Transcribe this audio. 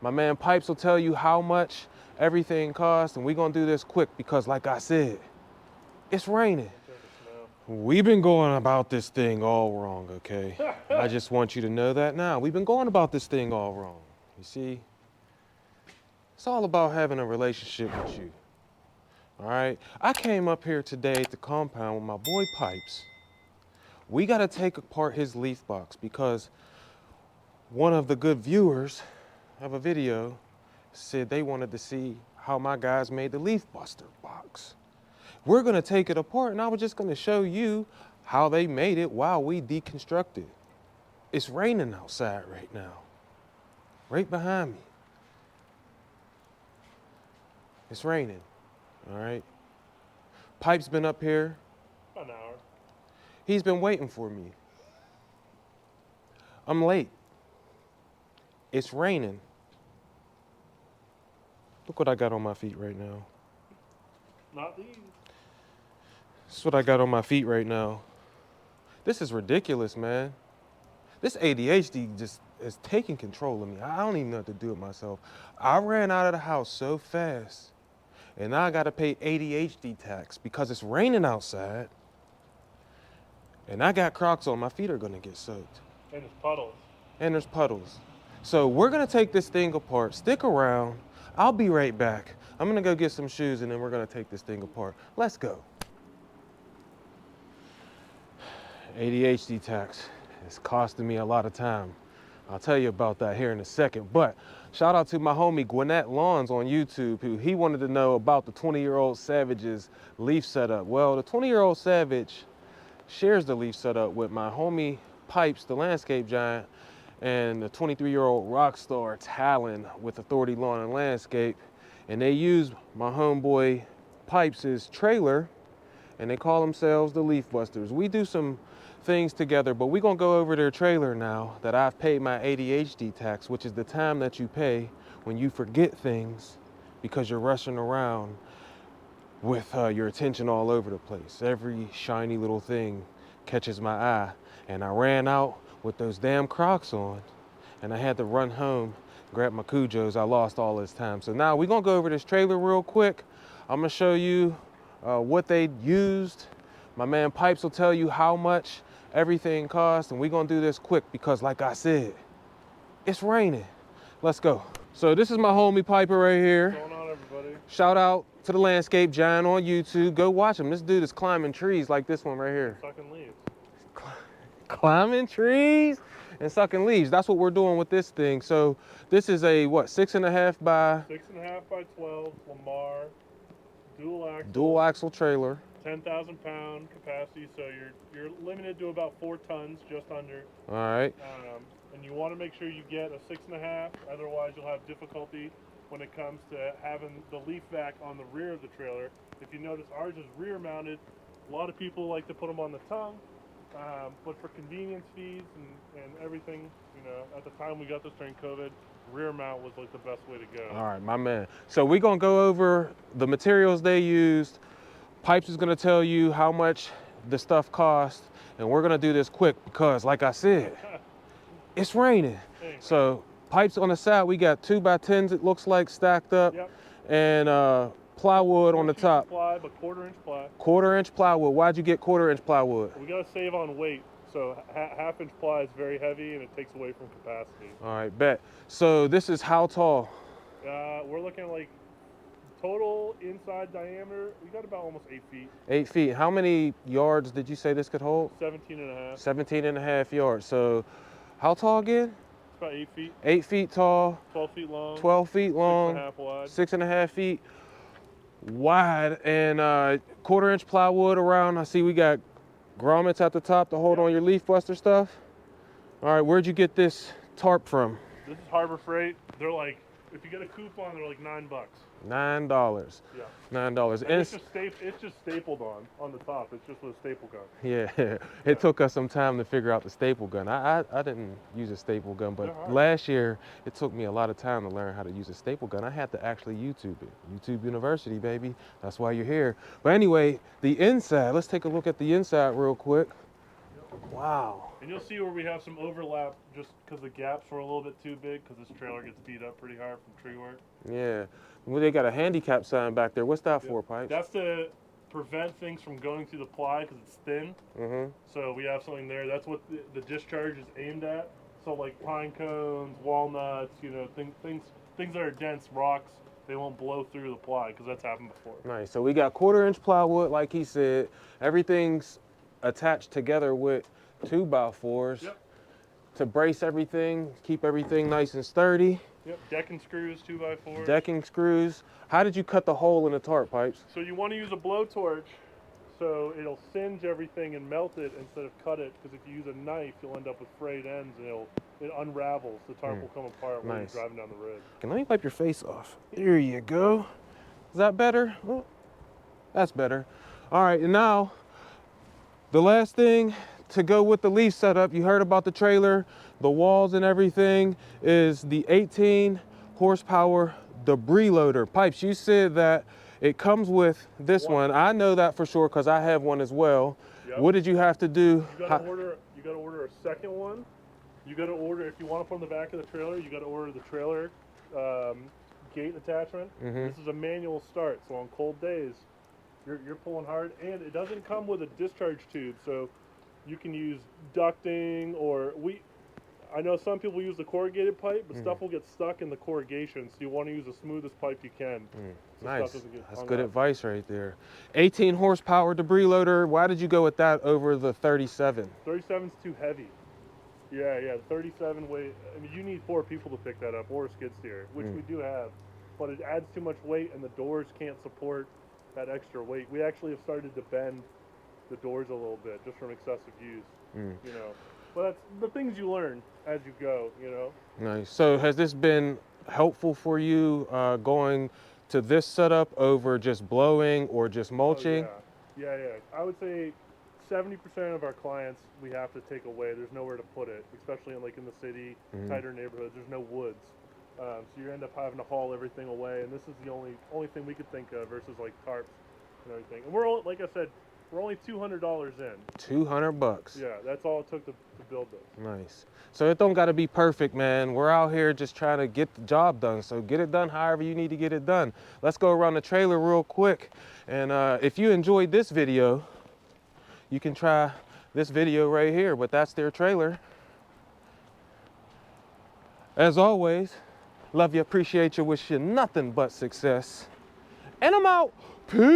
My man Pipes will tell you how much everything costs, and we're gonna do this quick because like I said, it's raining. We've been going about this thing all wrong, okay? I just want you to know that now. We've been going about this thing all wrong. You see? It's all about having a relationship with you. All right? I came up here today at the compound with my boy Pipes. We gotta take apart his leaf box because one of the good viewers of a video said they wanted to see how my guys made the leaf buster box. We're gonna take it apart and I was just gonna show you how they made it while we deconstruct it. It's raining outside right now, right behind me. It's raining, all right? Pipe's been up here. About an hour. He's been waiting for me. I'm late. It's raining. Look what I got on my feet right now. Not these. This is what I got on my feet right now. This is ridiculous, man. This ADHD just is taking control of me. I don't even know what to do with myself. I ran out of the house so fast, and now I gotta pay ADHD tax because it's raining outside, and I got Crocs on. My feet are gonna get soaked. And there's puddles. And there's puddles. So we're gonna take this thing apart. Stick around. I'll be right back. I'm gonna go get some shoes and then we're gonna take this thing apart. Let's go. ADHD tax is costing me a lot of time. I'll tell you about that here in a second. But shout out to my homie Gwinnett Lawns on YouTube, who he wanted to know about the 20-year-old Savage's leaf setup. Well, the 20-year-old Savage shares the leaf setup with my homie Pipes, the landscape giant, and the 23-year-old rock star Talon with Authority Lawn and Landscape. And they use my homeboy Pipes' trailer, and they call themselves the Leaf Busters. We do some things together, but we're gonna go over their trailer now that I've paid my ADHD tax, which is the time that you pay when you forget things because you're rushing around with your attention all over the place. Every shiny little thing catches my eye. And I ran out with those damn Crocs on, and I had to run home, grab my Cujos. I lost all this time. So now we're gonna go over this trailer real quick. I'm gonna show you what they used. My man Pipes will tell you how much everything costs, and we're gonna do this quick because like I said, it's raining. Let's go. So this is my homie Piper right here. What's going on, everybody? Shout out to the landscape giant on YouTube. Go watch him. This dude is climbing trees like this one right here. Sucking leaves. Climbing trees and sucking leaves. That's what we're doing with this thing. So this is a what, 6.5 by 6.5 by 12 Lamar dual axle trailer. 10,000 pound capacity, so you're limited to about 4 tons, just under. All right. And you want to make sure you get a 6.5, otherwise you'll have difficulty when it comes to having the leaf vac on the rear of the trailer. If you notice, ours is rear mounted. A lot of people like to put them on the tongue, but for convenience fees and everything, you know, at the time we got this during COVID, rear mount was like the best way to go. All right, my man. So we're gonna go over the materials they used. Pipes is gonna tell you how much the stuff cost, and we're gonna do this quick because, like I said, it's raining. So Pipes on the side, we got 2x10s, it looks like, stacked up. Yep. And plywood on the top. Ply, but 1/4 inch ply. 1/4 inch plywood. Why'd you get 1/4 inch plywood? We gotta save on weight, so 1/2 inch ply is very heavy and it takes away from capacity. All right, bet. So this is how tall? We're looking at like total inside diameter, we got about almost 8 feet. 8 feet. How many yards did you say this could hold? 17.5. 17.5 yards. So how tall again? It's about 8 feet. 8 feet tall. 12 feet long. 12 feet long. 6.5 wide. 6.5 feet wide. And 1/4 inch plywood around. I see we got grommets at the top to hold on your leaf buster stuff. All right, where'd you get this tarp from? This is Harbor Freight. They're like, if you get a coupon, they're like $9. $9. Yeah. $9. And it's just stapled on the top. It's just with a staple gun. Yeah, it took us some time to figure out the staple gun. I didn't use a staple gun, but last year it took me a lot of time to learn how to use a staple gun. I had to actually YouTube it. YouTube University, baby. That's why you're here. But anyway, the inside, let's take a look at the inside real quick. Wow. And you'll see where we have some overlap just because the gaps were a little bit too big because this trailer gets beat up pretty hard from tree work. Yeah. Well, they got a handicap sign back there. What's that for, Pipes? That's to prevent things from going through the ply because it's thin. Mm-hmm. So we have something there. That's what the discharge is aimed at. So like pine cones, walnuts, you know, things that are dense, rocks, they won't blow through the ply because that's happened before. Nice. So we got 1/4-inch plywood, like he said. Everything's attached together with 2x4s Yep. to brace everything, keep everything nice and sturdy. Yep. Decking screws, 2x4. Decking screws. How did you cut the hole in the tarp, Pipes? So you want to use a blowtorch so it'll singe everything and melt it instead of cut it, because if you use a knife you'll end up with frayed ends and it unravels. The tarp will come apart when Nice. you're driving down the road. Can let me wipe your face off. There you go. Is that better? Oh, that's better. All right, and now the last thing to go with the leaf setup, you heard about the trailer, the walls and everything, is the 18 horsepower debris loader. Pipes, you said that it comes with this one. I know that for sure because I have one as well. Yep. What did you have to do? You gotta order a second one. You gotta order, if you want to put on the back of the trailer, you gotta order the trailer gate attachment. This is a manual start, so on cold days you're pulling hard, and it doesn't come with a discharge tube, so you can use ducting, or I know some people use the corrugated pipe, but stuff will get stuck in the corrugation, so you want to use the smoothest pipe you can. So Nice. stuff doesn't get That's hung good up. advice right there. 18 horsepower debris loader. Why did you go with that over the 37? 37's too heavy. Yeah, 37 weight. I mean, you need 4 people to pick that up, or a skid steer, which we do have, but it adds too much weight, and the doors can't support that extra weight. We actually have started to bend the doors a little bit just from excessive use, you know. But that's the things you learn as you go, you know. Nice. So has this been helpful for you going to this setup over just blowing or just mulching? Oh, yeah. I would say 70% of our clients we have to take away. There's nowhere to put it, especially in the city, tighter neighborhoods. There's no woods, so you end up having to haul everything away. And this is the only thing we could think of versus like tarps and everything. And we're like I said, we're only $200 in. $200. Yeah, that's all it took to build this. Nice. So it don't got to be perfect, man. We're out here just trying to get the job done. So get it done however you need to get it done. Let's go around the trailer real quick. And if you enjoyed this video, you can try this video right here, but that's their trailer. As always, love you, appreciate you, wish you nothing but success. And I'm out. Peace.